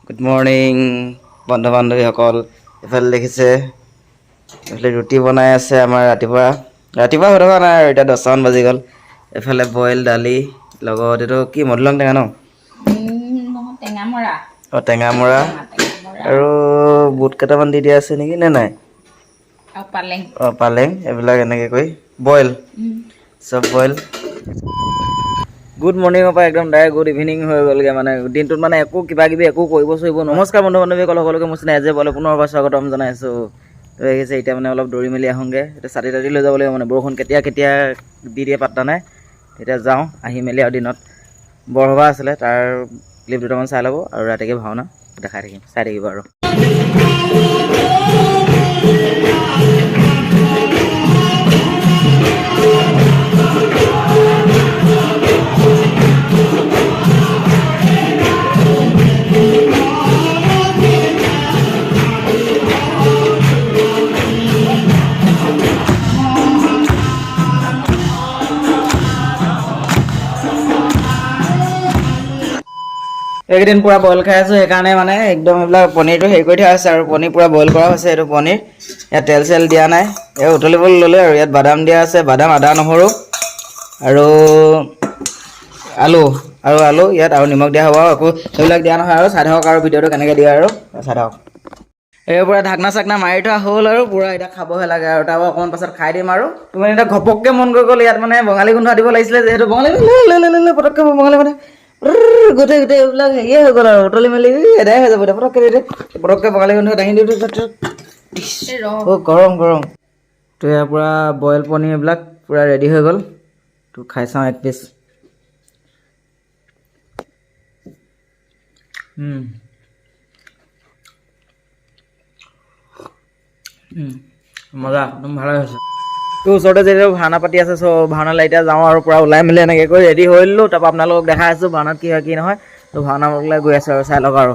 Good morning বন্ধু বান্ধৱীসকল। এফালে দেখিছে এফালে ৰুটি বনাই আছে আমাৰ ৰাতিপুৱা হৈ থকা নাই আৰু এতিয়া 10টামান বাজি গ'ল। এফালে বইল দালি লগত এইটো কি মধুলং টেঙা ন? টেঙামৰা আৰু বুট কেইটামান দি দিয়া আছে নেকি নে নাই? পালেং এইবিলাক এনেকৈ কৰি বইল চব বইল। গুড মৰ্ণিঙৰ পৰা একদম ডাইৰেক্ট গুড ইভিনিং হৈ গ'লগৈ। মানে দিনটোত মানে একো কিবা কিবি একো কৰিব চৰিব। নমস্কাৰ বন্ধু বান্ধৱীসকল, সকলোকে মোৰ চিনাই বলে পুনৰবাৰ স্বাগতম জনাইছোঁ। তো আহিছে এতিয়া মানে অলপ দৌৰি মেলি আহোঁগৈ। এতিয়া ছাতি তাতি লৈ যাব লাগিব, মানে বৰষুণ কেতিয়া দি দিয়ে পাত্তা নাই। এতিয়া যাওঁ আহি মেলি আৰু দিনত বৰসভা আছিলে তাৰ ক্লিপ দুটামান চাই ল'ব আৰু ৰাতিকৈ ভাওনা দেখাই থাকিম, চাই থাকিব আৰু। এইকেইদিন পূৰা বইল খাই আছোঁ, সেইকাৰণে মানে একদম এইবিলাক পনীৰটো হেৰি কৰি থোৱা আছে আৰু পনীৰ পূৰা বইল কৰা হৈছে। এইটো পনীৰ ইয়াত তেল চেল দিয়া নাই, এই উতলিবলৈ ল'লে আৰু ইয়াত বাদাম দিয়া আছে, বাদাম আদা নহৰু আৰু আলু ইয়াত আৰু নিমখ দিয়া হ'ব আৰু একো সেইবিলাক দিয়া নহয়। আৰু চাই থাকক আৰু ভিডিঅ'টো কেনেকৈ দিয়ে আৰু চাই থাকক। এই পূৰা ঢাকনা চাকনা মাৰি থোৱা হ'ল আৰু পূৰা এতিয়া খাবহে লাগে আৰু তাৰপৰা অকণমান পাছত খাই দিম। আৰু তুমি এতিয়া ঘপককৈ মন কৰি গ'ল ইয়াত মানে বঙালী গোন্ধ দিব লাগিছিলে, যিহেতু বঙালী পটককৈ বঙালী মানে গোটেই এইবিলাক হেৰিয়ে হৈ গ'ল আৰু উতলি মেলি এদাই হৈ যাব। এতিয়া পটককৈ বঙালী গোন্ধ দাঙি দিওঁ। গৰম তো ইয়াৰ পৰা বইল পনীৰ এইবিলাক পূৰা ৰেডি হৈ গ'ল। তো খাই চাওঁ এক পিচ। মজা একদম ভালে হৈছে। তো ওচৰতে যিহেতু ভাওনা পাতি আছে, চ' ভাওনালৈ এতিয়া যাওঁ আৰু পূৰা ওলাই মেলি এনেকৈ কৰি ৰেডি হৈ ল'লোঁ। তাৰপৰা আপোনালোকক দেখাই আছোঁ ভাওনাত কি হয় কি নহয়। তো ভাওনালৈ গৈ আছোঁ আৰু চাই লওক আৰু।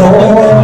Lord.